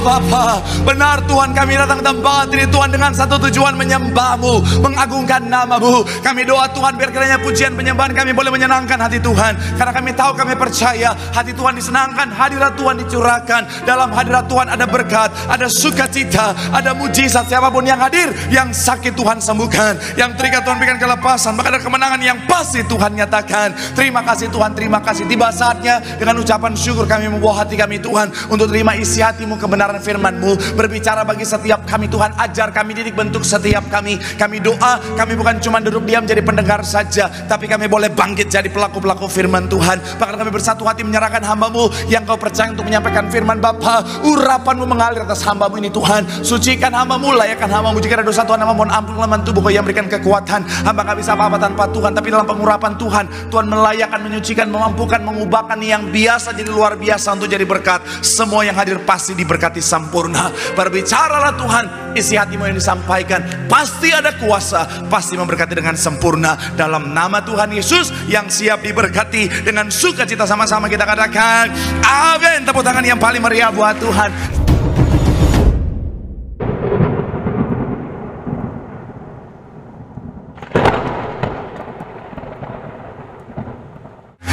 Bapa. Benar Tuhan, kami datang tempat ini Tuhan dengan satu tujuan, menyembah-Mu, mengagungkan nama-Mu. Kami doa Tuhan, biar kiranya pujian penyembahan kami boleh menyenangkan hati Tuhan. Karena kami tahu, kami percaya hati Tuhan disenangkan, hadirat Tuhan dicurahkan. Dalam hadirat Tuhan ada berkat, ada sukacita, ada mujizat. Siapapun yang hadir, yang sakit Tuhan sembuhkan, yang terikat Tuhan berikan kelepasan, maka ada kemenangan yang pasti Tuhan nyatakan. Terima kasih Tuhan, terima kasih. Tiba saatnya dengan ucapan syukur kami membawa hati kami Tuhan untuk terima isi hati-Mu, kebenaran firman-Mu. Berbicara bagi setiap kami Tuhan, ajar kami, didik bentuk setiap kami. Kami doa, kami bukan cuma duduk diam jadi pendengar saja, tapi kami boleh bangkit jadi pelaku-pelaku firman Tuhan. Bahkan kami bersatu hati menyerahkan hamba-Mu yang Kau percaya untuk menyampaikan firman Bapa. Urapan-Mu mengalir atas hamba-Mu ini Tuhan. Sucikan hamba-Mu, layakkan hamba-Mu. Jika ada dosa Tuhan, hamba mohon ampun, laman tubuh Kau yang berikan kekuatan. Hamba gak bisa apa-apa tanpa Tuhan, tapi dalam pengurapan Tuhan, Tuhan melayakkan, menyucikan, memampukan, mengubahkan yang biasa jadi luar biasa untuk jadi berkat. Semua yang hadir pasti diberkati sempurna. Berbicaralah Tuhan, isi hati-Mu yang disampaikan pasti ada kuasa, pasti memberkati dengan sempurna. Dalam nama Tuhan Yesus yang siap diberkati, dengan sukacita sama-sama kita katakan amin. Tepuk tangan yang paling meriah buat Tuhan.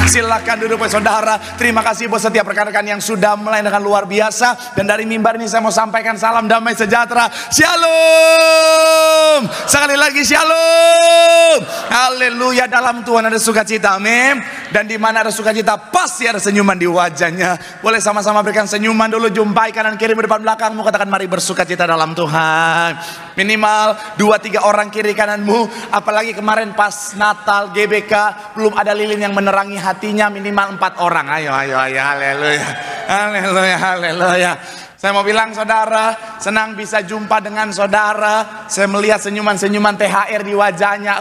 Silakan duduk saudara. Terima kasih buat setiap rekan-rekan yang sudah mulai dengan luar biasa. Dan dari mimbar ini saya mau sampaikan salam damai sejahtera. Shalom. Sekali lagi shalom. Haleluya. Dalam Tuhan ada sukacita, amin. Dan di mana ada sukacita pasti ada senyuman di wajahnya. Boleh sama-sama berikan senyuman dulu. Jumpai kanan kiri depan belakangmu, katakan mari bersukacita dalam Tuhan. Minimal 2-3 orang kiri kananmu. Apalagi kemarin pas Natal GBK belum ada lilin yang menerangi hatinya, minimal 4 orang. Ayo, haleluya, haleluya, haleluya. Saya mau bilang saudara, senang bisa jumpa dengan saudara. Saya melihat senyuman-senyuman THR di wajahnya.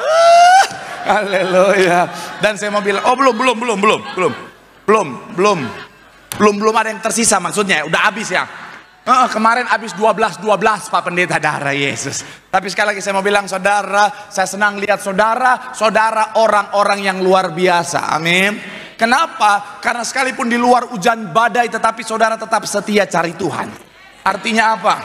Haleluya. Dan saya mau bilang, oh belum ada yang tersisa maksudnya, udah habis ya. Kemarin habis 12 Pak Pendeta, darah Yesus. Tapi sekali lagi saya mau bilang saudara, saya senang lihat saudara orang-orang yang luar biasa, amin. Kenapa? Karena sekalipun di luar hujan badai, tetapi saudara tetap setia cari Tuhan. Artinya apa?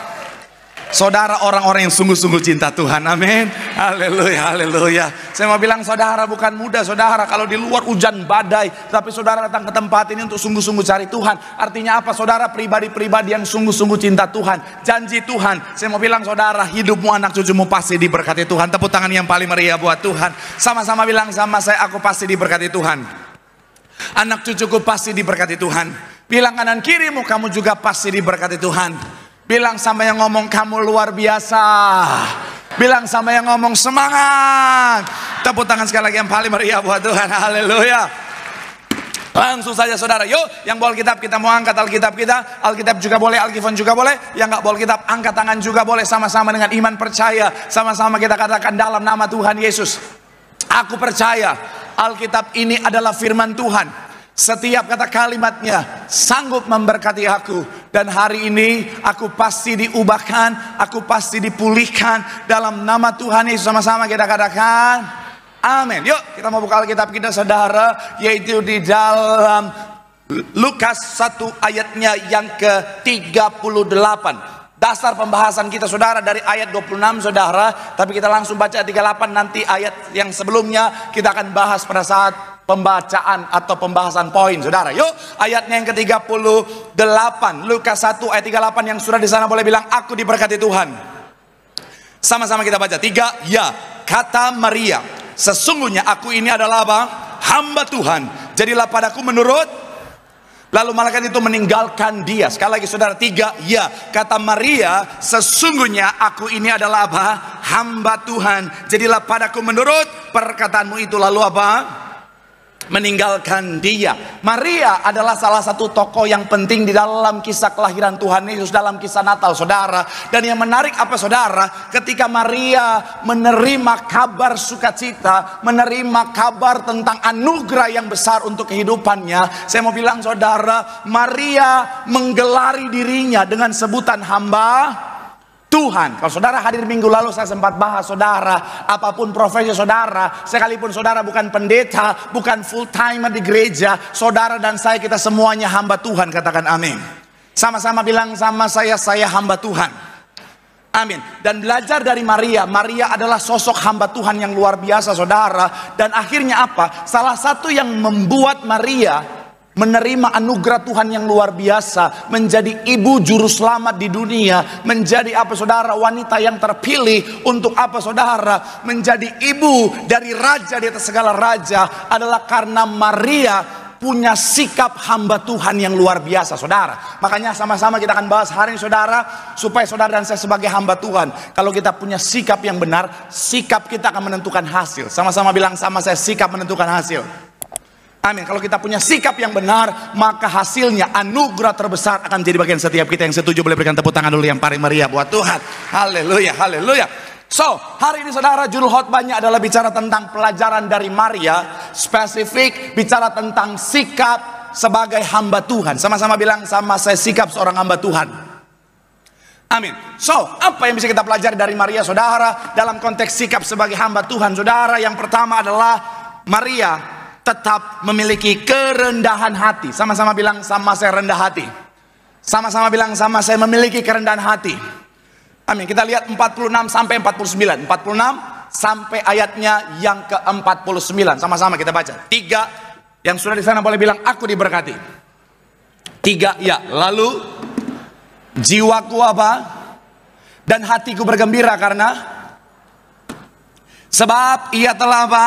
Saudara orang-orang yang sungguh-sungguh cinta Tuhan, amin. Haleluya, haleluya. Saya mau bilang saudara bukan mudah saudara kalau di luar hujan badai, tapi saudara datang ke tempat ini untuk sungguh-sungguh cari Tuhan. Artinya apa? Saudara pribadi-pribadi yang sungguh-sungguh cinta Tuhan. Janji Tuhan, saya mau bilang saudara, hidupmu, anak cucumu pasti diberkati Tuhan. Tepuk tangan yang paling meriah buat Tuhan. Sama-sama bilang sama saya, aku pasti diberkati Tuhan. Anak cucuku pasti diberkati Tuhan. Bilang kanan kirimu, kamu juga pasti diberkati Tuhan. Bilang sama yang ngomong, kamu luar biasa. Bilang sama yang ngomong, semangat. Tepuk tangan sekali lagi yang paling meriah buat Tuhan. Haleluya. Langsung saja saudara, yuk yang bawa Alkitab kita mau angkat Alkitab kita. Alkitab juga boleh, Alkifon juga boleh. Yang gak bawa Alkitab angkat tangan juga boleh. Sama-sama dengan iman percaya. Sama-sama kita katakan dalam nama Tuhan Yesus, aku percaya Alkitab ini adalah firman Tuhan. Setiap kata kalimatnya sanggup memberkati aku. Dan hari ini aku pasti diubahkan, aku pasti dipulihkan dalam nama Tuhan Yesus. Sama-sama kita katakan amin. Yuk kita mau buka Alkitab kita saudara, yaitu di dalam Lukas 1 ayatnya yang ke-38. Dasar pembahasan kita saudara dari ayat 26 saudara. Tapi kita langsung baca 38, nanti ayat yang sebelumnya kita akan bahas pada saat pembacaan atau pembahasan poin saudara. Yuk ayatnya yang ke-38, Lukas 1 ayat 38. Yang sudah di sana boleh bilang aku diberkati Tuhan. Sama-sama kita baca. 3, ya. Kata Maria, sesungguhnya aku ini adalah apa? Hamba Tuhan, jadilah padaku menurut. Lalu malaikat itu meninggalkan dia. Sekali lagi saudara, 3, ya. Kata Maria, sesungguhnya aku ini adalah apa? Hamba Tuhan, jadilah padaku menurut perkataanmu itu. Lalu apa? Meninggalkan dia. Maria adalah salah satu tokoh yang penting di dalam kisah kelahiran Tuhan Yesus, dalam kisah Natal saudara. Dan yang menarik apa saudara? Ketika Maria menerima kabar sukacita, menerima kabar tentang anugerah yang besar untuk kehidupannya, saya mau bilang saudara, Maria menggelari dirinya dengan sebutan hamba Tuhan. Kalau saudara hadir minggu lalu saya sempat bahas saudara, apapun profesi saudara, sekalipun saudara bukan pendeta, bukan full timer di gereja, saudara dan saya kita semuanya hamba Tuhan, katakan amin. Sama-sama bilang sama saya hamba Tuhan. Amin. Dan belajar dari Maria. Maria adalah sosok hamba Tuhan yang luar biasa, saudara. Dan akhirnya apa? Salah satu yang membuat Maria menerima anugerah Tuhan yang luar biasa, menjadi ibu juru selamat di dunia, menjadi apa saudara, wanita yang terpilih untuk apa saudara, menjadi ibu dari raja di atas segala raja, adalah karena Maria punya sikap hamba Tuhan yang luar biasa, saudara. Makanya sama-sama kita akan bahas hari ini, saudara, supaya saudara dan saya sebagai hamba Tuhan, kalau kita punya sikap yang benar, sikap kita akan menentukan hasil. Sama-sama bilang sama saya, sikap menentukan hasil. Amin. Kalau kita punya sikap yang benar, maka hasilnya anugerah terbesar akan menjadi bagian setiap kita. Yang setuju boleh berikan tepuk tangan dulu yang paling meriah buat Tuhan. Haleluya, haleluya. So, hari ini saudara, judul khotbahnya adalah bicara tentang pelajaran dari Maria, spesifik bicara tentang sikap sebagai hamba Tuhan. Sama-sama bilang sama saya, sikap seorang hamba Tuhan. Amin. So, apa yang bisa kita pelajari dari Maria, saudara, dalam konteks sikap sebagai hamba Tuhan, saudara? Yang pertama adalah Maria tetap memiliki kerendahan hati. Sama-sama bilang sama saya, rendah hati. Sama-sama bilang sama saya, memiliki kerendahan hati. Amin. Kita lihat 46 sampai 49. 46 sampai ayatnya yang ke-49. Sama-sama kita baca. 3 yang sudah di sana boleh bilang aku diberkati. 3 ya. Lalu jiwaku apa? Dan hatiku bergembira karena sebab ia telah apa?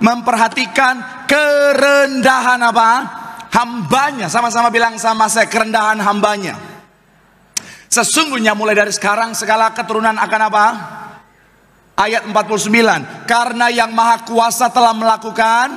Memperhatikan kerendahan apa? Hambanya. Sama-sama bilang sama saya, kerendahan hambanya. Sesungguhnya mulai dari sekarang segala keturunan akan apa? Ayat 49. Karena yang maha kuasa telah melakukan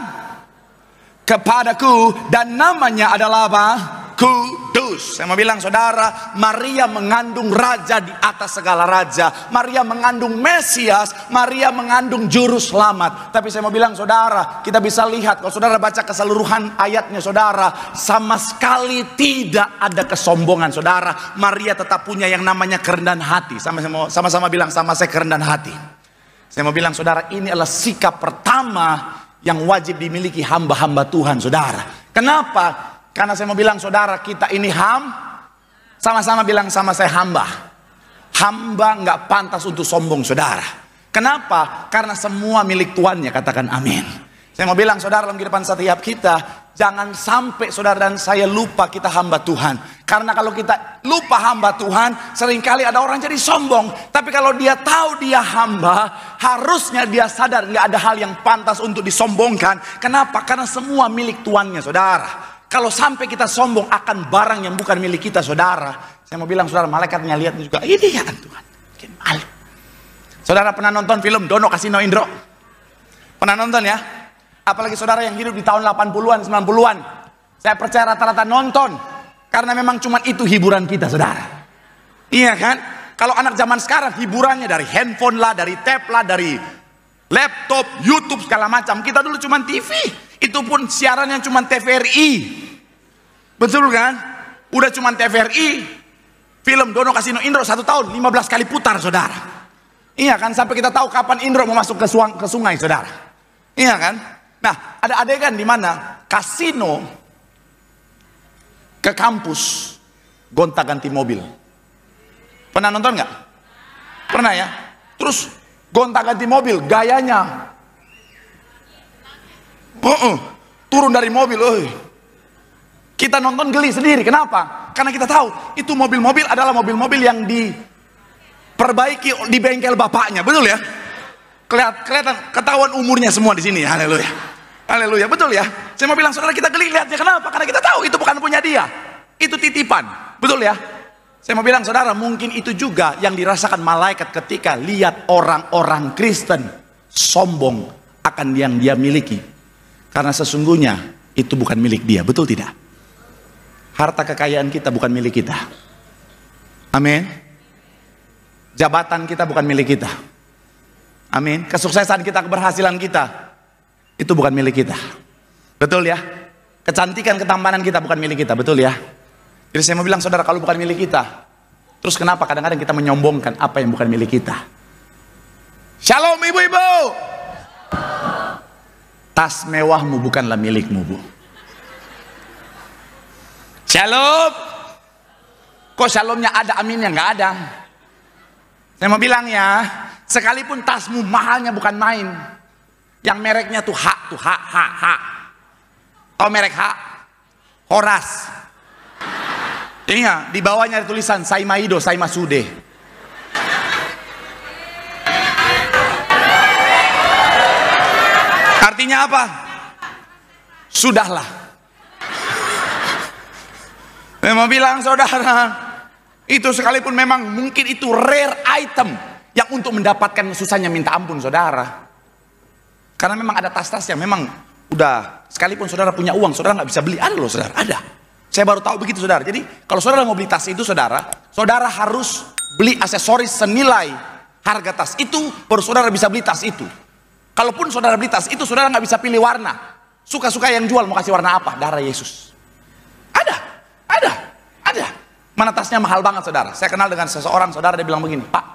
kepadaku dan namanya adalah apa? Kudus. Saya mau bilang saudara, Maria mengandung raja di atas segala raja. Maria mengandung Mesias, Maria mengandung juru selamat. Tapi saya mau bilang saudara, kita bisa lihat kalau saudara baca keseluruhan ayatnya saudara, sama sekali tidak ada kesombongan saudara. Maria tetap punya yang namanya kerendahan hati. Sama-sama bilang sama saya, kerendahan hati. Saya mau bilang saudara, ini adalah sikap pertama yang wajib dimiliki hamba-hamba Tuhan saudara. Kenapa? Karena saya mau bilang saudara, kita ini sama-sama bilang sama saya, hamba. Hamba nggak pantas untuk sombong saudara. Kenapa? Karena semua milik tuannya, katakan amin. Saya mau bilang saudara, dalam kehidupan setiap kita, jangan sampai saudara dan saya lupa kita hamba Tuhan. Karena kalau kita lupa hamba Tuhan, seringkali ada orang jadi sombong. Tapi kalau dia tahu dia hamba, harusnya dia sadar nggak ada hal yang pantas untuk disombongkan. Kenapa? Karena semua milik tuannya saudara. Kalau sampai kita sombong akan barang yang bukan milik kita saudara, saya mau bilang saudara, malaikatnya lihat juga, ini ya Tuhan, bikin malu. Saudara pernah nonton film Dono Kasino Indro? Pernah nonton ya? Apalagi saudara yang hidup di tahun 80-an, 90-an. Saya percaya rata-rata nonton, karena memang cuma itu hiburan kita saudara. Iya kan? Kalau anak zaman sekarang hiburannya dari handphone lah, dari tab lah, dari laptop, YouTube segala macam. Kita dulu cuma TV. Itu pun siarannya cuma TVRI. Betul kan? Udah cuma TVRI. Film Dono Kasino Indro 1 tahun 15 kali putar saudara. Iya kan? Sampai kita tahu kapan Indro mau masuk ke sungai saudara. Iya kan? Nah, ada adegan di mana kasino ke kampus gonta-ganti mobil. Pernah nonton nggak? Pernah ya? Terus gonta-ganti mobil, gayanya turun dari mobil. Kita nonton geli sendiri. Kenapa? Karena kita tahu itu mobil-mobil adalah mobil-mobil yang diperbaiki di bengkel bapaknya. Betul ya? Kelihatan, ketahuan umurnya semua di sini. Haleluya. Haleluya, betul ya? Saya mau bilang saudara, kita geli lihatnya. Kenapa? Karena kita tahu itu bukan punya dia. Itu titipan. Betul ya? Saya mau bilang saudara, mungkin itu juga yang dirasakan malaikat ketika lihat orang-orang Kristen sombong akan yang dia miliki. Karena sesungguhnya itu bukan milik dia, betul tidak? Harta kekayaan kita bukan milik kita. Amin. Jabatan kita bukan milik kita. Amin. Kesuksesan kita, keberhasilan kita, itu bukan milik kita. Betul ya? Kecantikan, ketampanan kita bukan milik kita, betul ya? Jadi saya mau bilang saudara, kalau bukan milik kita, terus kenapa kadang-kadang kita menyombongkan apa yang bukan milik kita? Shalom ibu-ibu. Tas mewahmu bukanlah milikmu, Bu. Shalom. Kok shalomnya ada, aminnya nggak ada? Saya mau bilang ya, sekalipun tasmu mahalnya bukan main, yang mereknya tuh H. Tahu merek H? Horas. Ini ya, di bawahnya ada tulisan Saimaido, Saimasude. Artinya apa? Sudahlah. Saya mau bilang saudara, itu sekalipun memang mungkin itu rare item yang untuk mendapatkan susahnya minta ampun saudara. Karena memang ada tas-tas yang memang udah, sekalipun saudara punya uang, saudara nggak bisa beli. Ada loh saudara, ada. Saya baru tahu begitu saudara. Jadi kalau saudara mau beli tas itu saudara, saudara harus beli aksesoris senilai harga tas itu, baru saudara bisa beli tas itu. Kalaupun saudara beli tas itu, saudara nggak bisa pilih warna. Suka-suka yang jual mau kasih warna apa? Darah Yesus. Ada. Mana tasnya mahal banget saudara. Saya kenal dengan seseorang saudara, dia bilang begini, Pak,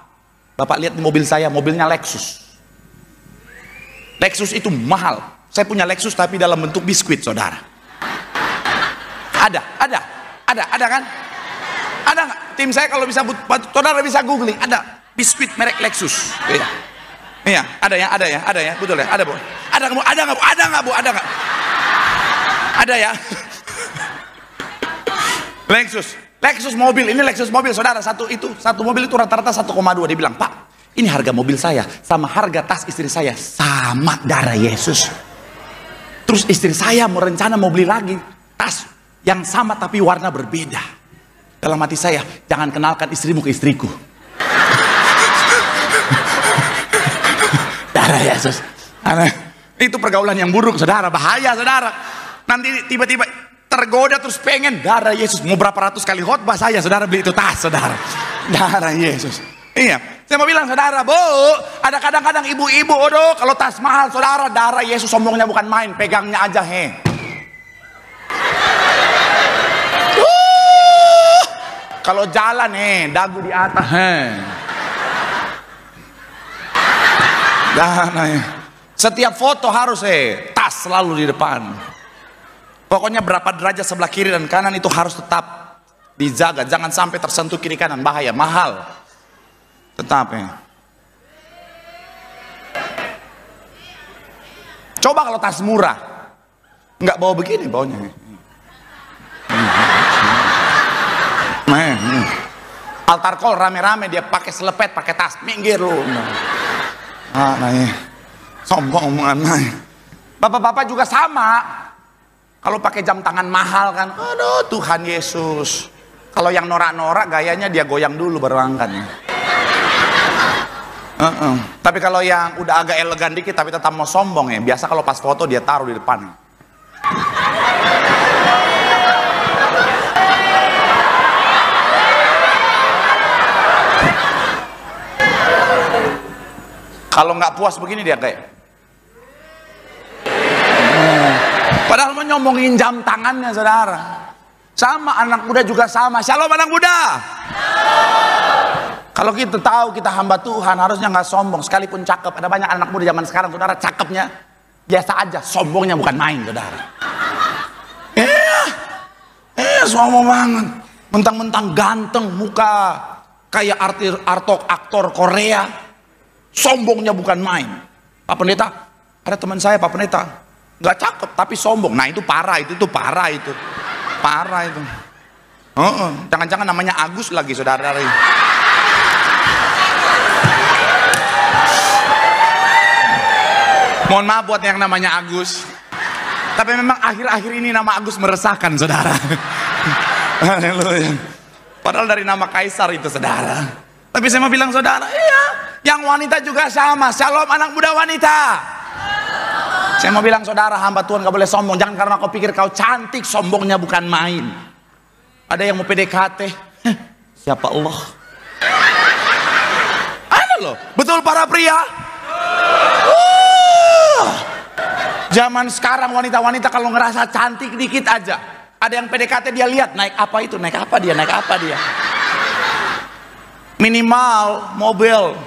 Bapak lihat di mobil saya, mobilnya Lexus. Lexus itu mahal. Saya punya Lexus tapi dalam bentuk biskuit saudara. Ada kan? Ada nggak? Tim saya kalau bisa, saudara bisa googling, ada biskuit merek Lexus. Iya, ada ya, betul ya, ada bu. Ada nggak bu? Ada ya. Lexus mobil, ini Lexus mobil saudara, satu mobil itu rata-rata 1,2. Dia bilang, Pak, ini harga mobil saya sama harga tas istri saya sama, darah Yesus. Terus istri saya mau beli lagi tas yang sama tapi warna berbeda. Dalam hati saya, jangan kenalkan istrimu ke istriku. Darah Yesus. Itu pergaulan yang buruk saudara, bahaya saudara. Nanti tiba-tiba tergoda terus pengen, darah Yesus. Mau berapa ratus kali khotbah saya saudara beli itu tas saudara. Darah Yesus. Iya, saya mau bilang saudara, bu, ada kadang-kadang ibu-ibu, aduh, kalau tas mahal saudara, darah Yesus sombongnya bukan main, pegangnya aja kalau jalan dagu di atas setiap foto harus tas selalu di depan. Pokoknya berapa derajat sebelah kiri dan kanan itu harus tetap dijaga, jangan sampai tersentuh kiri kanan, bahaya, mahal. Tetap Coba kalau tas murah, nggak bawa begini baunya. Altar call rame-rame dia pakai selepet, pakai tas, minggir lu. Sombong omongan. Bapak-bapak juga sama. Kalau pakai jam tangan mahal kan, aduh Tuhan Yesus. Kalau yang norak-norak gayanya dia goyang dulu baru angkat. Tapi kalau yang udah agak elegan dikit tapi tetap mau sombong biasa kalau pas foto dia taruh di depan. Kalau nggak puas begini dia kayak. Padahal mau nyombongin jam tangannya saudara. Sama anak muda juga sama. Shalom anak muda. Kalau kita tahu kita hamba Tuhan harusnya nggak sombong, sekalipun cakep. Ada banyak anak muda zaman sekarang saudara cakepnya biasa aja, sombongnya bukan main saudara. Sombong banget. Mentang-mentang ganteng, muka kayak aktor Korea, sombongnya bukan main. Pak Pendeta, ada teman saya Pak Pendeta, nggak cakep tapi sombong. Nah itu parah, itu parah itu. Jangan-jangan namanya Agus lagi saudara. Mohon maaf buat yang namanya Agus. Tapi memang akhir-akhir ini nama Agus meresahkan saudara. Haleluya. Padahal dari nama Kaisar itu saudara. Tapi saya mau bilang saudara, iya, yang wanita juga sama. Shalom anak muda wanita. Saya mau bilang saudara, hamba Tuhan gak boleh sombong. Jangan karena kau pikir kau cantik, sombongnya bukan main. Ada yang mau PDKT, siapa Allah? Ada loh, betul para pria. Zaman sekarang wanita-wanita kalau ngerasa cantik dikit aja, ada yang PDKT dia lihat naik apa itu, naik apa dia. Minimal mobil.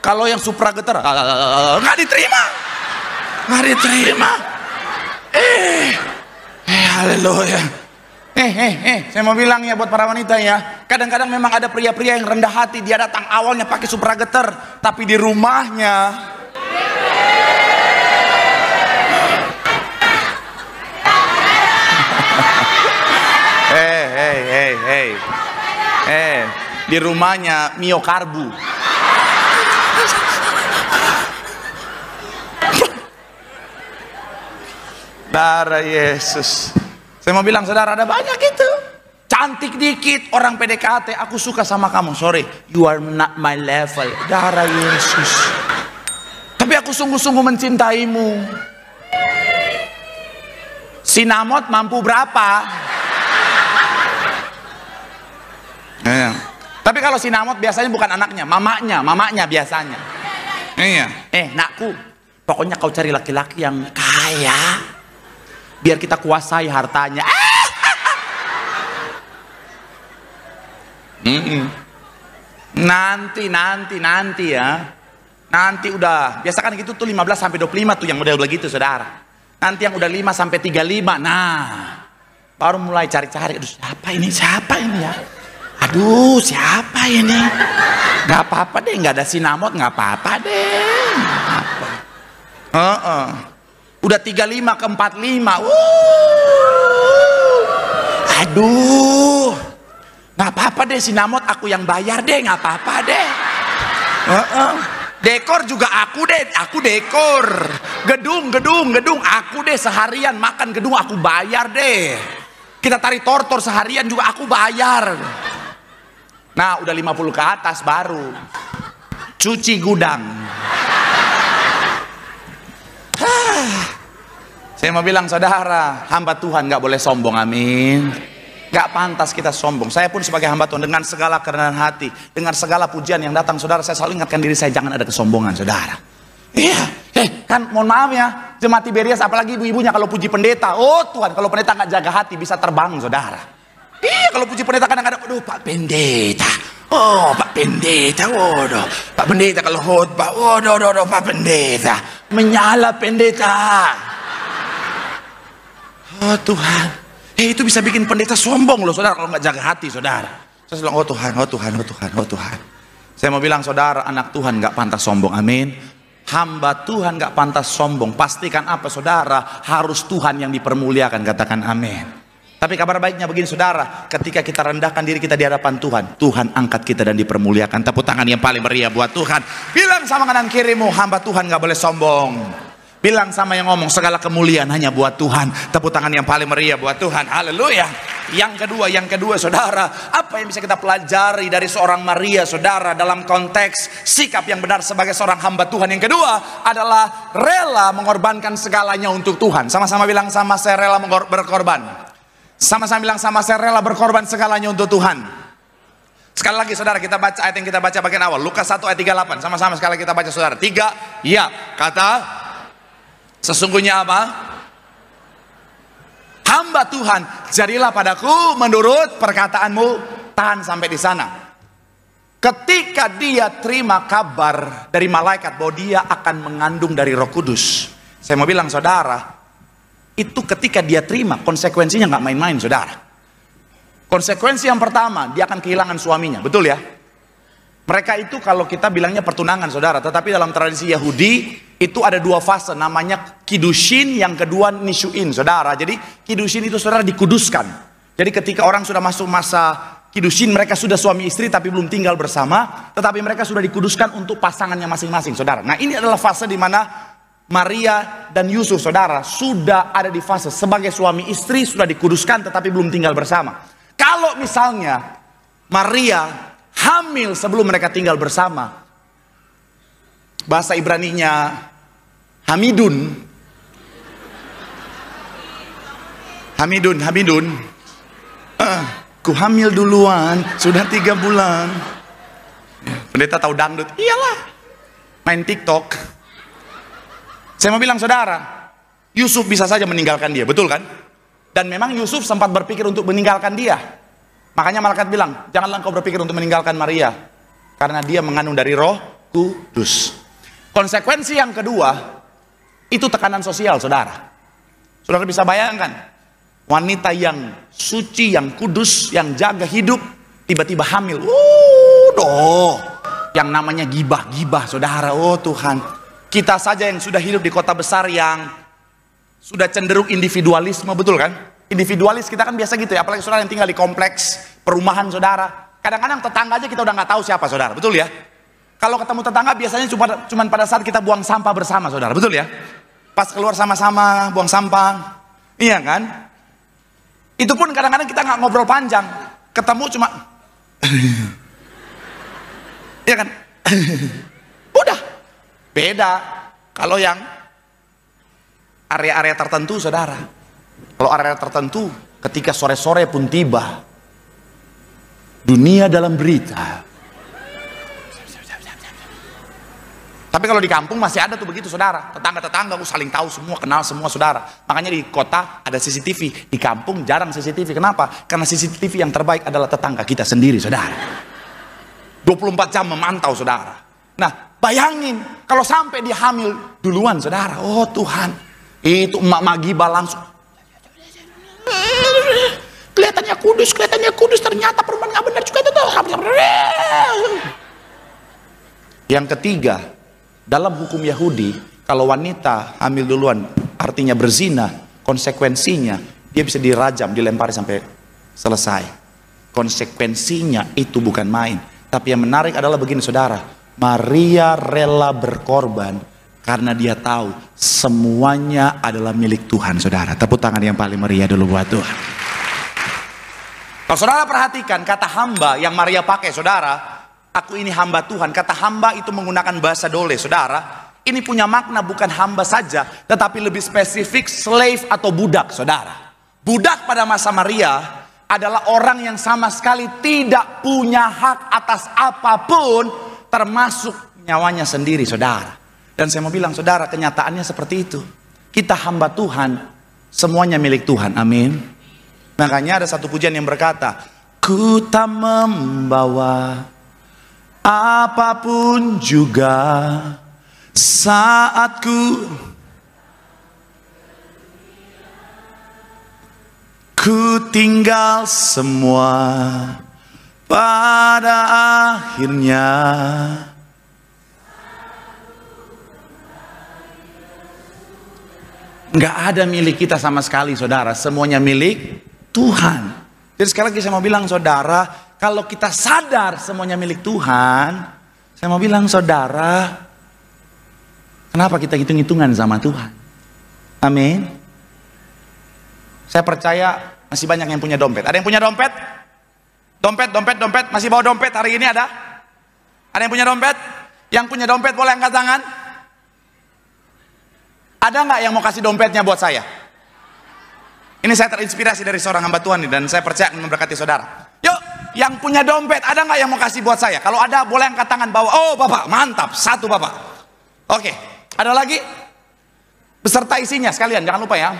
Kalau yang Supra Getter nggak diterima. Haleluya. Saya mau bilang ya buat para wanita ya, kadang-kadang memang ada pria-pria yang rendah hati, dia datang awalnya pakai Supra Getter, tapi di rumahnya di rumahnya Mio Karbu. Darah Yesus. Saya mau bilang saudara, ada banyak itu. Cantik dikit, orang PDKT, aku suka sama kamu. Sorry, you are not my level. Darah Yesus. Tapi aku sungguh-sungguh mencintaimu. Sinamot mampu berapa? Tapi kalau sinamot biasanya bukan anaknya, mamanya biasanya. Iya. Nakku, pokoknya kau cari laki-laki yang kaya, biar kita kuasai hartanya. Nanti ya. Nanti udah, biasa kan gitu tuh 15 sampai 25 tuh yang model begitu saudara. Nanti yang udah 5 sampai 35, nah baru mulai cari-cari. Aduh, siapa ini ya? Aduh, siapa ini? Gak apa-apa deh, gak ada sinamot, gak apa-apa deh. Udah 35 ke 45. Aduh, gak apa-apa deh sinamot, aku yang bayar deh, gak apa-apa deh. Dekor juga aku deh, aku dekor. Gedung, aku deh seharian makan gedung, aku bayar deh. Kita tarik tortor seharian juga aku bayar. Nah, udah 50 ke atas baru cuci gudang. Saya mau bilang saudara, hamba Tuhan gak boleh sombong, amin. Gak pantas kita sombong. Saya pun sebagai hamba Tuhan, dengan segala kerendahan hati, dengan segala pujian yang datang saudara, saya selalu ingatkan diri saya, jangan ada kesombongan saudara. Iya, kan mohon maaf ya, jemaat Tiberias apalagi ibu-ibunya kalau puji pendeta, oh Tuhan, kalau pendeta gak jaga hati bisa terbang saudara. Iya, kalau puji pendeta kadang-kadang, aduh Pak Pendeta, oh Pak Pendeta, waduh Pak Pendeta kalau khotbah, waduh Pak Pendeta, menyala pendeta. Oh Tuhan, itu bisa bikin pendeta sombong loh saudara kalau nggak jaga hati saudara. Saya bilang, oh Tuhan. Saya mau bilang saudara, anak Tuhan nggak pantas sombong, amin. Hamba Tuhan nggak pantas sombong. Pastikan apa saudara, harus Tuhan yang dipermuliakan, katakan amin. Tapi kabar baiknya begini saudara, ketika kita rendahkan diri kita di hadapan Tuhan, Tuhan angkat kita dan dipermuliakan. Tepuk tangan yang paling meriah buat Tuhan. Bilang sama kanan kirimu, hamba Tuhan gak boleh sombong. Bilang sama yang ngomong, segala kemuliaan hanya buat Tuhan. Tepuk tangan yang paling meriah buat Tuhan. Haleluya. Yang kedua saudara, apa yang bisa kita pelajari dari seorang Maria saudara, dalam konteks sikap yang benar sebagai seorang hamba Tuhan? Yang kedua adalah rela mengorbankan segalanya untuk Tuhan. Sama-sama bilang, sama saya rela berkorban. Sama-sama bilang, sama saya rela berkorban segalanya untuk Tuhan. Sekali lagi saudara, kita baca ayat yang kita baca bagian awal, Lukas 1 ayat 38. Sama-sama sekali kita baca saudara. 3, ya, kata sesungguhnya apa? Hamba Tuhan, jadilah padaku menurut perkataanmu. Tahan sampai di sana. Ketika dia terima kabar dari malaikat bahwa dia akan mengandung dari Roh Kudus, saya mau bilang saudara, itu ketika dia terima, konsekuensinya nggak main-main saudara. Konsekuensi yang pertama, dia akan kehilangan suaminya, betul ya? Mereka itu kalau kita bilangnya pertunangan saudara, tetapi dalam tradisi Yahudi itu ada dua fase, namanya kidushin, yang kedua nisuin saudara. Jadi kidushin itu saudara dikuduskan. Jadi ketika orang sudah masuk masa kidushin, mereka sudah suami istri tapi belum tinggal bersama, tetapi mereka sudah dikuduskan untuk pasangannya masing-masing saudara. Nah ini adalah fase di mana Maria dan Yusuf saudara sudah ada di fase sebagai suami istri, sudah dikuduskan tetapi belum tinggal bersama. Kalau misalnya Maria hamil sebelum mereka tinggal bersama, bahasa Ibraninya Hamidun, ku hamil duluan, sudah 3 bulan. Pendeta tahu dangdut, iyalah, main TikTok. Saya mau bilang saudara, Yusuf bisa saja meninggalkan dia, betul kan? Dan memang Yusuf sempat berpikir untuk meninggalkan dia. Makanya malaikat bilang, janganlah engkau berpikir untuk meninggalkan Maria, karena dia mengandung dari Roh Kudus. Konsekuensi yang kedua, itu tekanan sosial saudara. Saudara bisa bayangkan, Wanita yang suci, yang kudus, yang jaga hidup, tiba-tiba hamil. Doh. Yang namanya gibah-gibah, saudara. Oh Tuhan. Kita saja yang sudah hidup di kota besar yang sudah cenderung individualisme, betul kan? Individualis kita kan biasa gitu ya, apalagi saudara yang tinggal di kompleks perumahan, saudara. Kadang-kadang tetangga aja kita udah nggak tahu siapa, saudara. Betul ya? Kalau ketemu tetangga biasanya cuma pada saat kita buang sampah bersama, saudara. Betul ya? Pas keluar sama-sama buang sampah. Iya kan? Itu pun kadang-kadang kita nggak ngobrol panjang. Ketemu cuma iya kan? Udah. Beda kalau yang area-area tertentu, saudara. Kalau area tertentu, ketika sore-sore pun tiba, dunia dalam berita. Tapi kalau di kampung masih ada tuh begitu, saudara. Tetangga-tetangga saling tahu semua, kenal semua, saudara. Makanya di kota ada CCTV, di kampung jarang CCTV. Kenapa? Karena CCTV yang terbaik adalah tetangga kita sendiri, saudara. 24 jam memantau, saudara. Nah, bayangin kalau sampai dia hamil duluan, saudara. Oh Tuhan, itu emak-emak gibah langsung. Kelihatannya kudus, ternyata perempuan nggak benar juga tuh. Yang ketiga, dalam hukum Yahudi, kalau wanita hamil duluan, artinya berzina, konsekuensinya dia bisa dirajam, dilempari sampai selesai. Konsekuensinya itu bukan main. Tapi yang menarik adalah begini, saudara. Maria rela berkorban karena dia tahu semuanya adalah milik Tuhan, saudara. Tepuk tangan yang paling meriah dulu buat Tuhan. Kalau saudara perhatikan kata hamba yang Maria pakai, saudara. Aku ini hamba Tuhan. Kata hamba itu menggunakan bahasa dole, saudara. Ini punya makna bukan hamba saja, tetapi lebih spesifik slave atau budak, saudara. Budak pada masa Maria adalah orang yang sama sekali tidak punya hak atas apapun, termasuk nyawanya sendiri, saudara. Dan saya mau bilang, saudara, kenyataannya seperti itu. Kita hamba Tuhan, semuanya milik Tuhan, amin. Makanya ada satu pujian yang berkata, ku tak membawa apapun juga saat ku tinggal semua pada akhirnya. Nggak ada milik kita sama sekali, saudara. Semuanya milik Tuhan. Jadi sekali lagi saya mau bilang, saudara, kalau kita sadar semuanya milik Tuhan, saya mau bilang, saudara, kenapa kita hitung-hitungan sama Tuhan? Amin. Saya percaya masih banyak yang punya dompet. Ada yang punya dompet? Dompet. Masih bawa dompet hari ini ada? Ada yang punya dompet? Yang punya dompet boleh angkat tangan? Ada nggak yang mau kasih dompetnya buat saya? Ini saya terinspirasi dari seorang hamba Tuhan ini, dan saya percaya akan memberkati saudara. Yuk, yang punya dompet, ada nggak yang mau kasih buat saya? Kalau ada, boleh angkat tangan bawah. Oh, Bapak, mantap. Satu, Bapak. Oke, ada lagi? Beserta isinya sekalian, jangan lupa ya.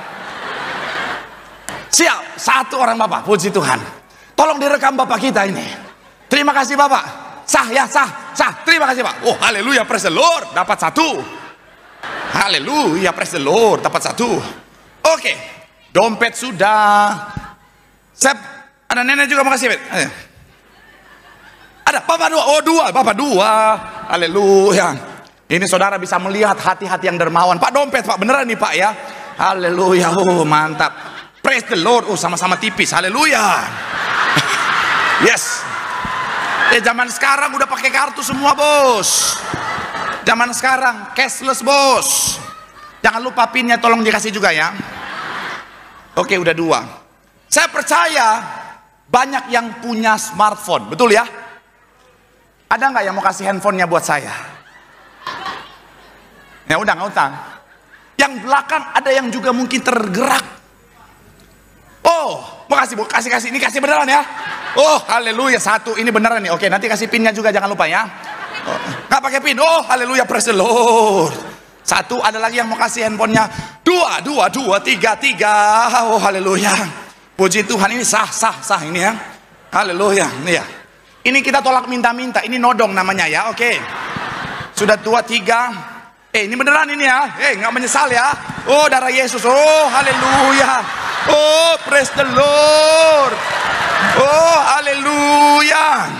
Siap, satu orang Bapak, puji Tuhan. Tolong direkam Bapak kita ini. Terima kasih Bapak. Sah ya, sah. Terima kasih Pak. Oh, haleluya, praise the Lord. Dapat satu. Haleluya, praise the Lord. Dapat satu. Oke, dompet sudah. Ada nenek juga mau kasih. Ada Bapak dua. Oh, dua. Bapak dua. Haleluya. Ini saudara bisa melihat hati-hati yang dermawan. Pak, dompet Pak, beneran nih Pak ya. Haleluya. Oh, mantap. Praise the Lord. Oh, sama-sama tipis. Haleluya. Yes. Zaman sekarang udah pakai kartu semua, bos. Zaman sekarang cashless, bos. Jangan lupa pinnya, tolong dikasih juga ya. Oke, udah dua. Saya percaya banyak yang punya smartphone, betul ya? Ada nggak yang mau kasih handphonenya buat saya? Ya udah, nggak utang. Yang belakang ada yang juga mungkin tergerak. Oh, mau kasih, bu, kasih. Ini kasih beneran ya? Oh, haleluya, satu. Ini beneran nih. Oke, nanti kasih pinnya juga, jangan lupa ya. Oh, nggak pakai pin. Oh, haleluya, praise the Lord. Satu, ada lagi yang mau kasih handphonenya. Dua, tiga. Oh, haleluya. Puji Tuhan, ini sah ini ya. Haleluya, ini ya. Ini kita tolak minta-minta. Ini nodong namanya ya. Oke. Sudah 2, 3. Ini beneran ini ya. Nggak menyesal ya. Oh, darah Yesus. Oh, haleluya. Oh, praise the Lord. Oh, haleluya.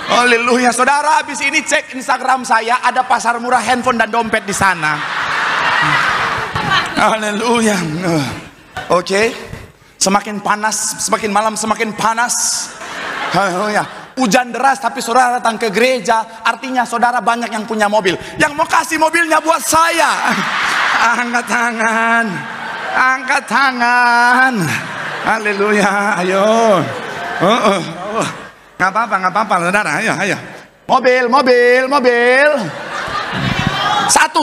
Haleluya. Saudara, habis ini cek Instagram saya, ada pasar murah handphone dan dompet di sana. Haleluya. Oke. Semakin panas, semakin malam semakin panas. Haleluya. Hujan deras tapi saudara datang ke gereja, artinya saudara banyak yang punya mobil. Yang mau kasih mobilnya buat saya. Angkat tangan. Angkat tangan. Haleluya. Ayo. Nggak apa-apa, saudara. Ayo. Mobil. Satu.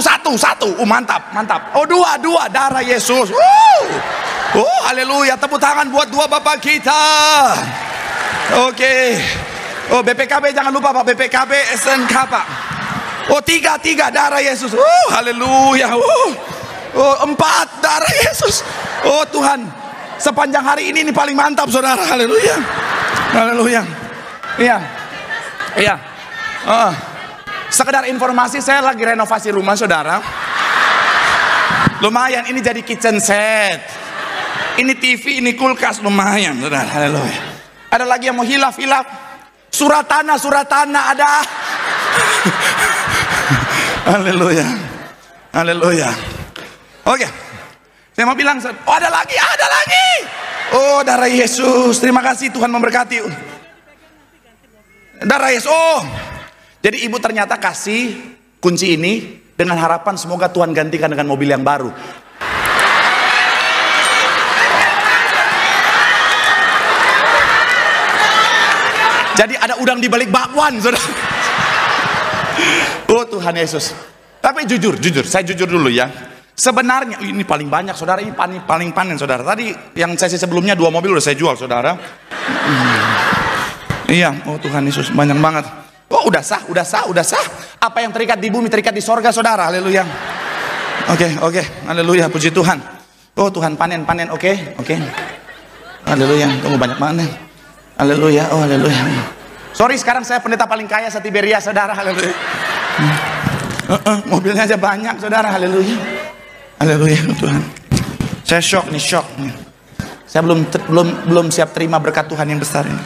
Mantap. Oh, dua. Darah Yesus. Oh, haleluya. Tepuk tangan buat dua Bapak kita. Oke. Oh, BPKB jangan lupa Pak. BPKB SNK Pak. Oh, tiga. Darah Yesus. Haleluya. Oh, 4. Darah Yesus. Oh, Tuhan. Sepanjang hari ini paling mantap, saudara. Haleluya. Iya. Sekedar informasi, saya lagi renovasi rumah, saudara. Lumayan, ini jadi kitchen set. Ini TV, ini kulkas, lumayan, saudara. Haleluya. Ada lagi yang mau hilaf. Surat tanah ada. Haleluya. Oke. Saya mau bilang, oh ada lagi. Oh, darah Yesus. Terima kasih, Tuhan memberkati. Darah Yesus. Oh. Jadi ibu ternyata kasih kunci ini dengan harapan semoga Tuhan gantikan dengan mobil yang baru. Jadi ada udang di balik bakwan, saudara. Oh, Tuhan Yesus. Tapi jujur, saya jujur dulu ya. Sebenarnya ini paling banyak, saudara. Ini paling panen, saudara. Tadi yang sesi sebelumnya 2 mobil udah saya jual, saudara. Iya, oh Tuhan Yesus, banyak banget. Oh, udah sah. Apa yang terikat di bumi terikat di sorga, saudara. Haleluya. Oke. Haleluya, puji Tuhan. Oh, Tuhan panen. Oke. Haleluya. Tunggu banyak panen. Haleluya. Oh, haleluya. Sorry, sekarang saya pendeta paling kaya se-Tiberia, saudara. Haleluya. Mobilnya aja banyak, saudara. Haleluya. Tuhan. Saya shock. Saya belum siap terima berkat Tuhan yang besar ini.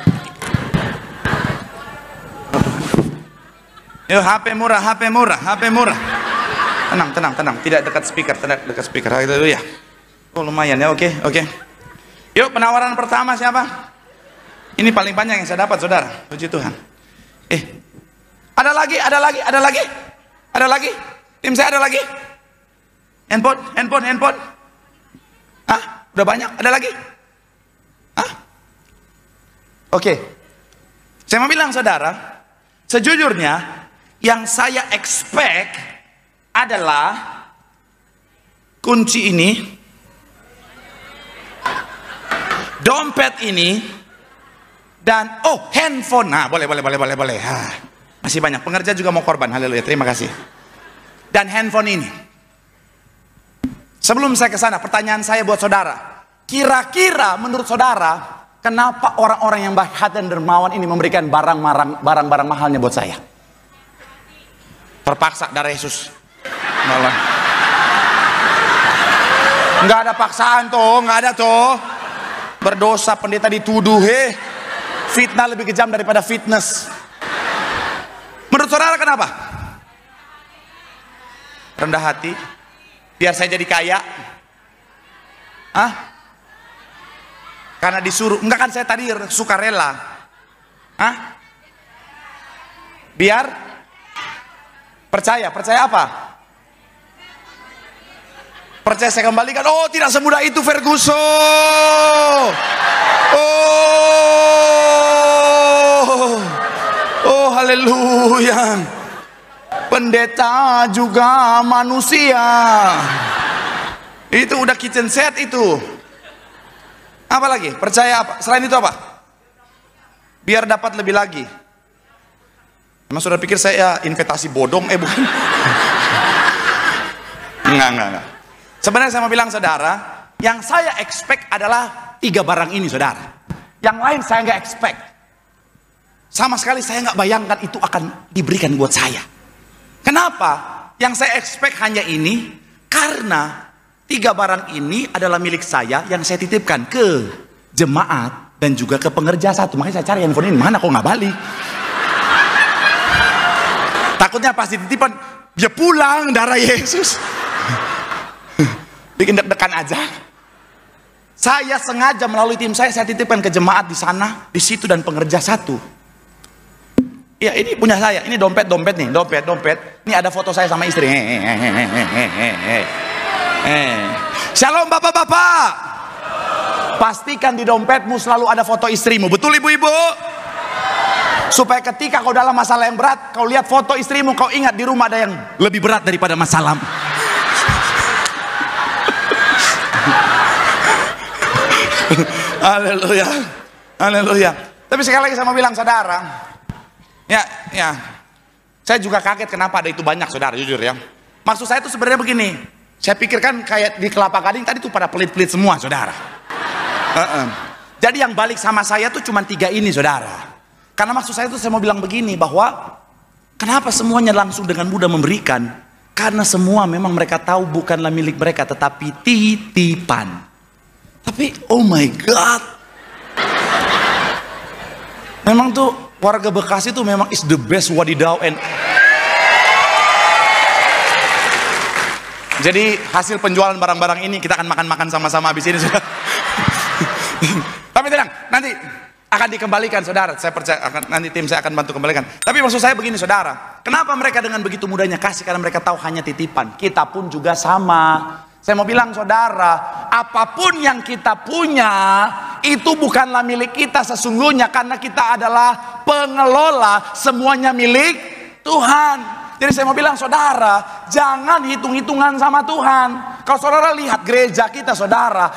Yo, HP murah. Tenang. Tidak dekat speaker. Haleluya. Oh, lumayan ya. Oke. Yuk, penawaran pertama siapa? Ini paling banyak yang saya dapat, saudara. Puji Tuhan. Ada lagi. Tim saya ada lagi. Handphone. Udah banyak. Ada lagi? Oke. Saya mau bilang, saudara, sejujurnya yang saya expect adalah kunci ini, dompet ini, dan handphone. Boleh. Masih banyak pengerja juga mau korban. Haleluya, terima kasih. Dan handphone ini. Sebelum saya ke sana, pertanyaan saya buat saudara. Kira-kira menurut saudara, kenapa orang-orang yang baik hati dan dermawan ini memberikan barang-barang mahalnya buat saya? Terpaksa, darah Yesus. Nggak ada paksaan tuh, nggak ada tuh. Berdosa pendeta dituduh, fitnah lebih kejam daripada fitness. Menurut saudara kenapa? Rendah hati, biar saya jadi kaya. Karena disuruh. Enggak, kan saya tadi suka rela. Biar percaya apa? Percaya saya kembalikan. Oh, tidak semudah itu, Ferguson. Oh, haleluya. Pendeta juga manusia. Itu udah kitchen set itu. Apa lagi? Percaya apa? Selain itu apa? Biar dapat lebih lagi. Emang saudara pikir saya investasi bodong? Bukan. Enggak. Sebenarnya saya mau bilang, saudara, yang saya expect adalah 3 barang ini, saudara. Yang lain saya nggak expect. Sama sekali saya nggak bayangkan itu akan diberikan buat saya. Kenapa? Yang saya expect hanya ini, karena 3 barang ini adalah milik saya yang saya titipkan ke jemaat dan juga ke pengerja satu. Makanya saya cari handphone ini, mana kok nggak balik. Takutnya pas dititipan, dia pulang, darah Yesus. Bikin deg-degan aja. Saya sengaja melalui tim saya titipkan ke jemaat di sana, di situ dan pengerja satu. Ya ini punya saya, ini dompet nih, dompet. Ini ada foto saya sama istri. Shalom bapak-bapak. Pastikan di dompetmu selalu ada foto istrimu, betul ibu-ibu? Supaya ketika kau dalam masalah yang berat, kau lihat foto istrimu, kau ingat di rumah ada yang lebih berat daripada masalah. Haleluya, haleluya. Tapi sekali lagi saya mau bilang saudara, ya, saya juga kaget kenapa ada itu banyak saudara, jujur ya. Maksud saya itu sebenarnya begini, saya pikirkan kayak di Kelapa Gading tadi tuh pada pelit-pelit semua saudara. Jadi yang balik sama saya tuh cuma 3 ini saudara. Karena maksud saya tuh saya mau bilang begini, bahwa kenapa semuanya langsung dengan mudah memberikan? Karena semua memang mereka tahu bukanlah milik mereka, tetapi titipan. Tapi oh my God, memang tuh warga Bekasi tuh memang is the best wadidaw. Jadi hasil penjualan barang-barang ini kita akan makan-makan sama-sama habis ini sudah. Tapi tenang, nanti akan dikembalikan saudara. Saya percaya nanti tim saya akan bantu kembalikan. Tapi maksud saya begini saudara, kenapa mereka dengan begitu mudahnya kasih? Karena mereka tahu hanya titipan. Kita pun juga sama. Saya mau bilang saudara, apapun yang kita punya itu bukanlah milik kita sesungguhnya, karena kita adalah pengelola, semuanya milik Tuhan. Jadi saya mau bilang saudara, jangan hitung-hitungan sama Tuhan. Kalau saudara lihat gereja kita saudara,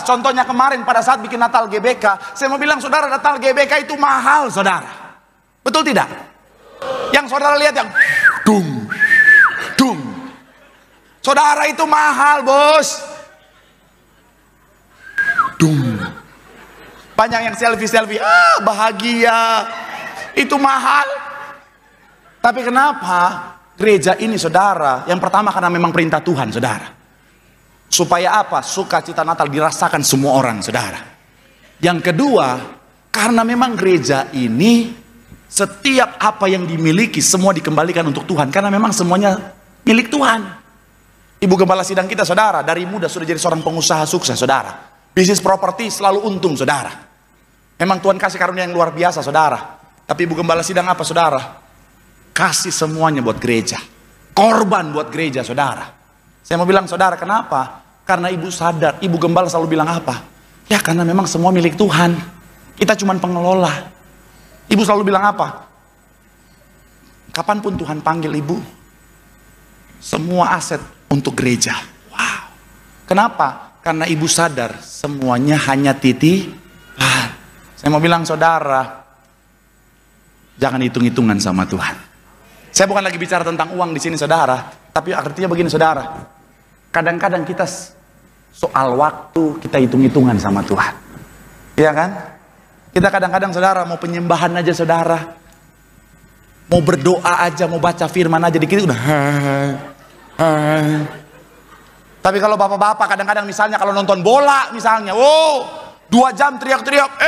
contohnya kemarin pada saat bikin Natal GBK, saya mau bilang saudara, Natal GBK itu mahal saudara, betul tidak? Yang saudara lihat yang dung, saudara itu mahal bos. Banyak yang selfie, bahagia, itu mahal. Tapi kenapa gereja ini saudara, yang pertama karena memang perintah Tuhan saudara. Supaya apa? Sukacita Natal dirasakan semua orang saudara. Yang kedua, karena memang gereja ini setiap apa yang dimiliki semua dikembalikan untuk Tuhan. Karena memang semuanya milik Tuhan. Ibu gembala sidang kita saudara, dari muda sudah jadi seorang pengusaha sukses saudara. Bisnis properti selalu untung saudara. Memang Tuhan kasih karunia yang luar biasa saudara. Tapi ibu gembala sidang apa saudara? Kasih semuanya buat gereja. Korban buat gereja saudara. Saya mau bilang saudara, kenapa? Karena ibu sadar, ibu gembala selalu bilang apa? Ya karena memang semua milik Tuhan. Kita cuma pengelola. Ibu selalu bilang apa? Kapanpun Tuhan panggil ibu, semua aset untuk gereja. Wow. Kenapa? Karena ibu sadar semuanya hanya titipan. Saya mau bilang saudara, jangan hitung-hitungan sama Tuhan. Saya bukan lagi bicara tentang uang di sini saudara, tapi artinya begini saudara. Kadang-kadang kita soal waktu kita hitung-hitungan sama Tuhan. Iya kan? Kita kadang-kadang saudara mau penyembahan aja saudara, mau berdoa aja, mau baca firman aja dikit udah. Tapi kalau bapak-bapak kadang-kadang misalnya kalau nonton bola misalnya, 2 jam teriak-teriak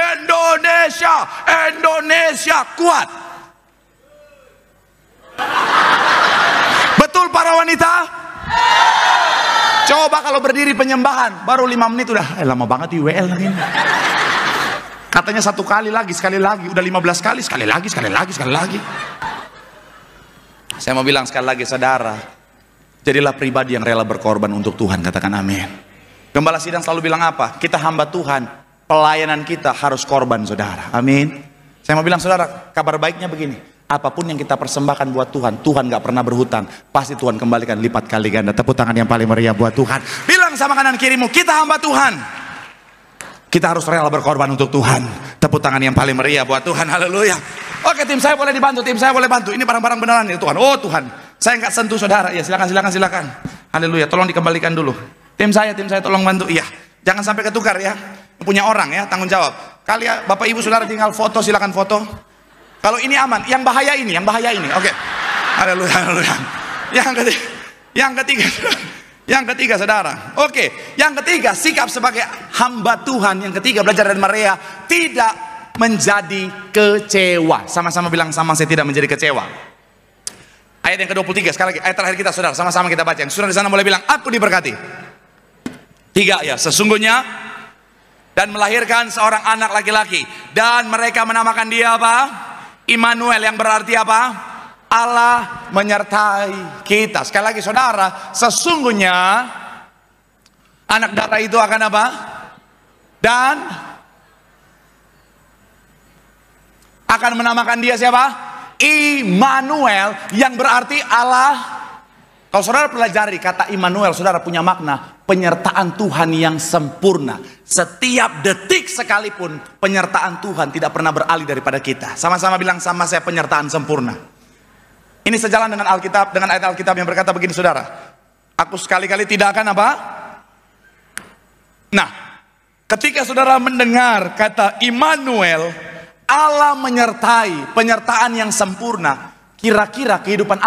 Indonesia kuat. Betul para wanita? Coba kalau berdiri penyembahan baru 5 menit udah lama banget IWL lagi. Katanya 1 kali lagi, sekali lagi, udah 15 kali, sekali lagi. Saya mau bilang sekali lagi saudara, jadilah pribadi yang rela berkorban untuk Tuhan, katakan amin. Gembala sidang selalu bilang apa? Kita hamba Tuhan, pelayanan kita harus korban saudara, amin. Saya mau bilang saudara, kabar baiknya begini, apapun yang kita persembahkan buat Tuhan, Tuhan gak pernah berhutang, pasti Tuhan kembalikan lipat kali ganda. Tepuk tangan yang paling meriah buat Tuhan. Bilang sama kanan kirimu, kita hamba Tuhan, kita harus rela berkorban untuk Tuhan. Tepuk tangan yang paling meriah buat Tuhan, haleluya. Oke, tim saya boleh dibantu, ini barang-barang beneran ya Tuhan. Oh Tuhan, saya nggak sentuh saudara, ya silakan. Haleluya, tolong dikembalikan dulu. Tim saya tolong bantu, iya. Jangan sampai ketukar ya, punya orang ya, tanggung jawab. Kali ya, bapak ibu saudara tinggal foto, silakan foto. Kalau ini aman, yang bahaya ini, oke. Haleluya. Yang ketiga, Yang ketiga saudara, oke. Yang ketiga, sikap sebagai hamba Tuhan. Yang ketiga, belajar dari Maria, tidak menjadi kecewa. Sama-sama bilang sama, saya tidak menjadi kecewa. Ayat yang ke-23, sekali lagi, ayat terakhir kita saudara, sama-sama kita baca. Yang sudah di sana boleh bilang, aku diberkati. 3 ya, sesungguhnya dan melahirkan seorang anak laki-laki, dan mereka menamakan dia apa? Immanuel, yang berarti apa? Allah menyertai kita. Sekali lagi saudara, sesungguhnya anak darah itu akan apa? Dan akan menamakan dia siapa? Immanuel, yang berarti Allah. Kalau saudara pelajari kata Immanuel, saudara punya makna penyertaan Tuhan yang sempurna. Setiap detik sekalipun penyertaan Tuhan tidak pernah beralih daripada kita. Sama-sama bilang sama saya, penyertaan sempurna. Ini sejalan dengan Alkitab, dengan ayat Alkitab yang berkata begini saudara, aku sekali-kali tidak akan apa? Nah, ketika saudara mendengar kata Immanuel, Allah menyertai, penyertaan yang sempurna, kira-kira kehidupan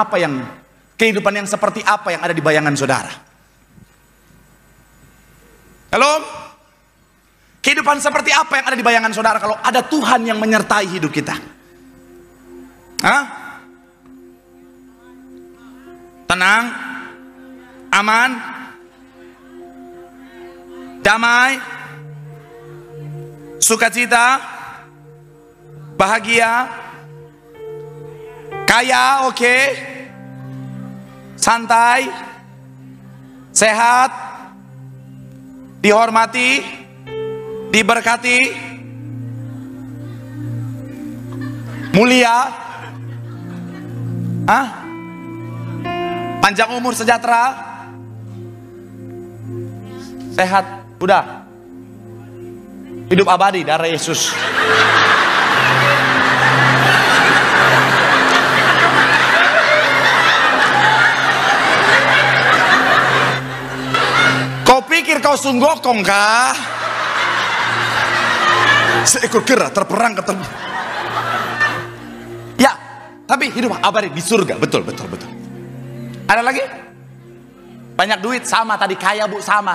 yang seperti apa yang ada di bayangan saudara? Halo? Kehidupan seperti apa yang ada di bayangan saudara kalau ada Tuhan yang menyertai hidup kita? Hah? Tenang, aman, damai, sukacita, bahagia, kaya, oke, santai, sehat, dihormati, diberkati, mulia, panjang umur, sejahtera, sehat, udah, hidup abadi darah Yesus. Kau pikir kau sunggokong kah? Seekor kera terperang ketemu. Ya, tapi hidup abadi di surga, betul. Ada lagi? Banyak duit, sama tadi, kaya bu, sama.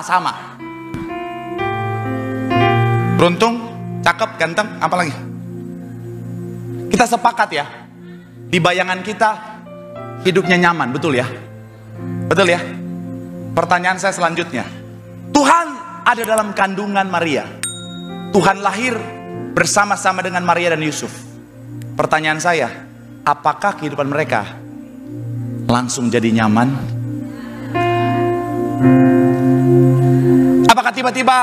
Beruntung, cakep, ganteng, apa lagi? Kita sepakat ya, di bayangan kita hidupnya nyaman, betul ya? Betul ya? Pertanyaan saya selanjutnya, Tuhan ada dalam kandungan Maria. Tuhan lahir bersama-sama dengan Maria dan Yusuf. Pertanyaan saya, apakah kehidupan mereka langsung jadi nyaman? Apakah tiba-tiba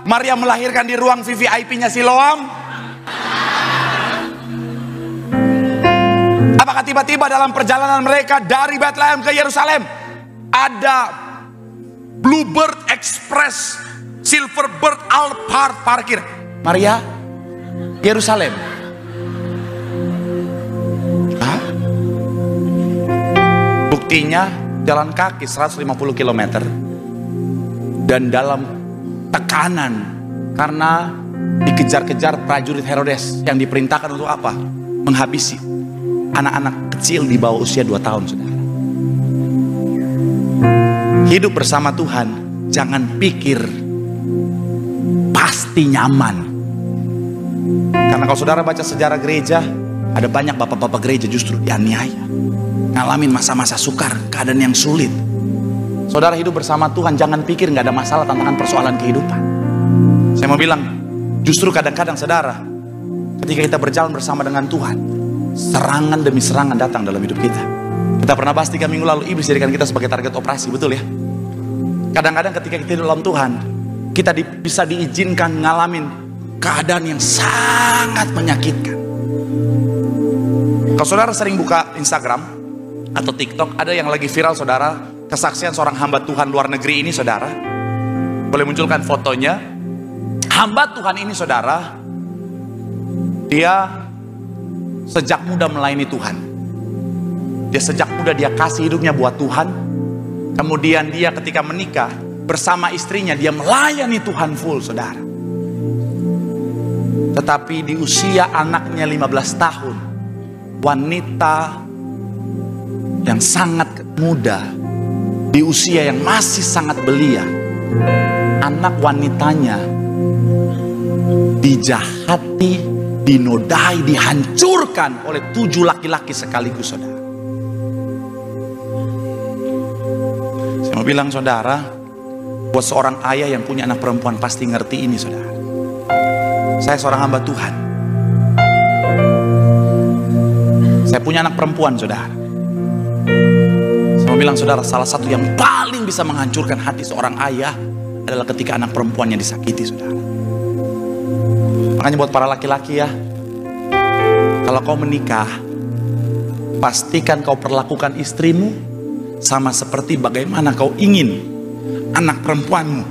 Maria melahirkan di ruang VVIP-nya Siloam? Apakah tiba-tiba dalam perjalanan mereka dari Bethlehem ke Yerusalem ada Bluebird Express, Silverbird Alphard parkir? Maria, Yerusalem. Buktinya jalan kaki 150 km dan dalam tekanan karena dikejar-kejar prajurit Herodes yang diperintahkan untuk apa? Menghabisi anak-anak kecil di bawah usia 2 tahun, saudara. Hidup bersama Tuhan, jangan pikir pasti nyaman. Karena kalau saudara baca sejarah gereja, ada banyak bapak-bapak gereja justru dianiaya, ngalamin masa-masa sukar, keadaan yang sulit. Saudara hidup bersama Tuhan, jangan pikir nggak ada masalah, tantangan, persoalan kehidupan. Saya mau bilang, justru kadang-kadang saudara, ketika kita berjalan bersama dengan Tuhan, serangan demi serangan datang dalam hidup kita. Kita pernah bahas 3 minggu lalu, iblis jadikan kita sebagai target operasi, betul ya? Kadang-kadang ketika kita hidup dalam Tuhan, kita bisa diizinkan ngalamin keadaan yang sangat menyakitkan. Kalau saudara sering buka Instagram atau TikTok, ada yang lagi viral saudara, kesaksian seorang hamba Tuhan luar negeri ini saudara. Boleh munculkan fotonya. Hamba Tuhan ini saudara, dia sejak muda melayani Tuhan. Dia sejak muda dia kasih hidupnya buat Tuhan. Kemudian dia ketika menikah bersama istrinya, dia melayani Tuhan full saudara. Tetapi di usia anaknya 15 tahun, wanita yang sangat muda di usia yang masih sangat belia, anak wanitanya dijahati, dinodai, dihancurkan oleh 7 laki-laki sekaligus, saudara. Saya mau bilang, saudara, buat seorang ayah yang punya anak perempuan pasti ngerti ini, saudara. Saya seorang hamba Tuhan. Saya punya anak perempuan, saudara. Saya mau bilang, saudara, salah satu yang paling bisa menghancurkan hati seorang ayah adalah ketika anak perempuannya disakiti, saudara. Makanya buat para laki-laki ya, kalau kau menikah, pastikan kau perlakukan istrimu sama seperti bagaimana kau ingin anak perempuanmu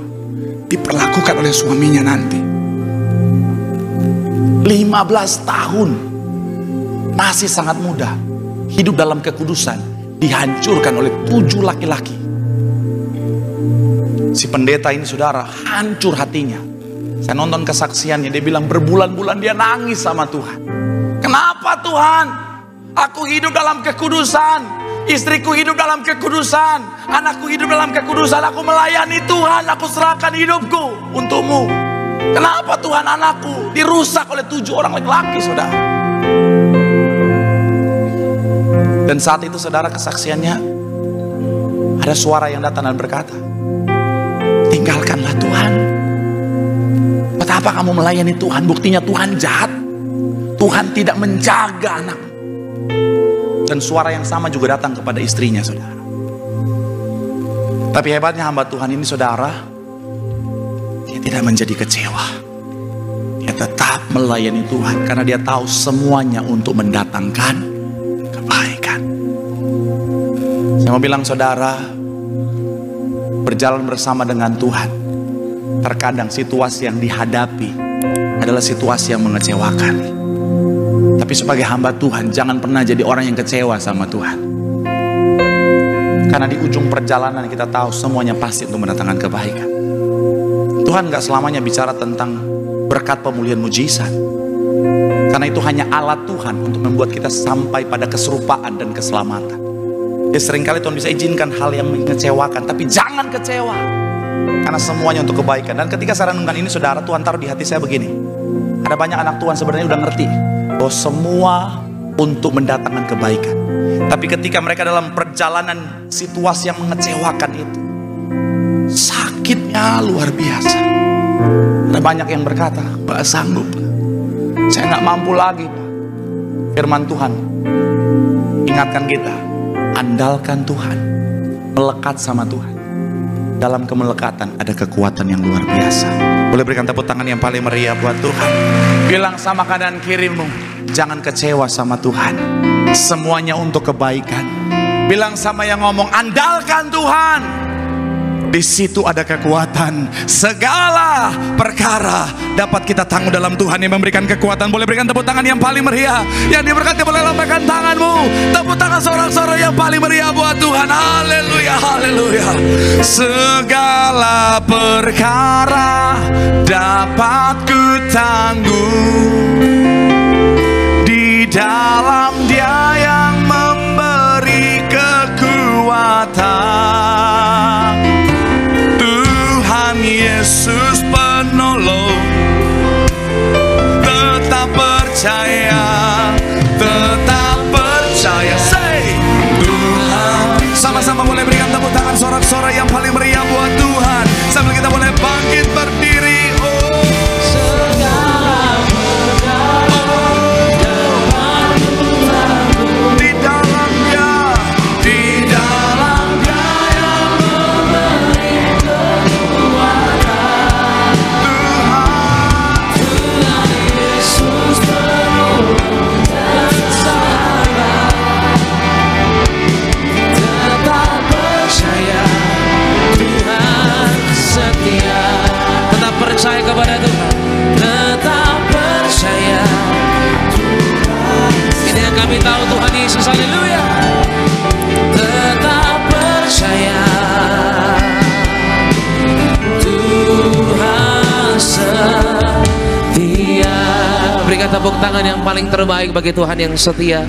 diperlakukan oleh suaminya nanti. 15 tahun, masih sangat muda, hidup dalam kekudusan, dihancurkan oleh 7 laki-laki. Si pendeta ini, saudara, hancur hatinya. Saya nonton kesaksiannya, dia bilang berbulan-bulan dia nangis sama Tuhan. Kenapa Tuhan? Aku hidup dalam kekudusan, istriku hidup dalam kekudusan, anakku hidup dalam kekudusan, aku melayani Tuhan, aku serahkan hidupku untukmu. Kenapa Tuhan anakku dirusak oleh 7 orang laki-laki, saudara? Dan saat itu, saudara, kesaksiannya, ada suara yang datang dan berkata, tinggalkanlah Tuhan. Betapa kamu melayani Tuhan? Buktinya Tuhan jahat. Tuhan tidak menjaga anak. Dan suara yang sama juga datang kepada istrinya, saudara. Tapi hebatnya hamba Tuhan ini, saudara, dia tidak menjadi kecewa. Dia tetap melayani Tuhan karena dia tahu semuanya untuk mendatangkan kebaikan. Saya mau bilang, saudara, berjalan bersama dengan Tuhan, terkadang situasi yang dihadapi adalah situasi yang mengecewakan. Tapi sebagai hamba Tuhan, jangan pernah jadi orang yang kecewa sama Tuhan. Karena di ujung perjalanan kita tahu semuanya pasti untuk mendatangkan kebaikan. Tuhan gak selamanya bicara tentang berkat pemulihan mujizat. Karena itu hanya alat Tuhan untuk membuat kita sampai pada keserupaan dan keselamatan. Ya, seringkali Tuhan bisa izinkan hal yang mengecewakan, tapi jangan kecewa. Karena semuanya untuk kebaikan. Dan ketika saya renungkan ini, saudara, Tuhan taruh di hati saya begini. Ada banyak anak Tuhan sebenarnya udah ngerti bahwa semua untuk mendatangkan kebaikan. Tapi ketika mereka dalam perjalanan situasi yang mengecewakan itu, sakitnya luar biasa. Ada banyak yang berkata, gak sanggup, saya gak mampu lagi. Firman Tuhan ingatkan kita, andalkan Tuhan, melekat sama Tuhan. Dalam kemelekatan ada kekuatan yang luar biasa. Boleh berikan tepuk tangan yang paling meriah buat Tuhan. Bilang sama kanan kirimu, jangan kecewa sama Tuhan. Semuanya untuk kebaikan. Bilang sama yang ngomong, andalkan Tuhan. Di situ ada kekuatan. Segala perkara dapat kita tangguh dalam Tuhan yang memberikan kekuatan. Boleh berikan tepuk tangan yang paling meriah. Yang diberkati, boleh lambaikan tanganmu. Tepuk tangan sorak-sorai yang paling meriah buat Tuhan. Haleluya, haleluya. Segala perkara dapat ku tangguh di dalam Dia yang memberi kekuatan. Yesus penolong, tetap percaya, tetap percaya. Say Tuhan. Sama-sama boleh berikan tepuk tangan sorak-sorai yang paling meriah buat Tuhan. Sambil kita boleh bangkit berdiri. Percaya kepada Tuhan, tetap percaya. Ini yang kami tahu Tuhan Yesus, haleluya. Tetap percaya, Tuhan setia. Berikan tepuk tangan yang paling terbaik bagi Tuhan yang setia.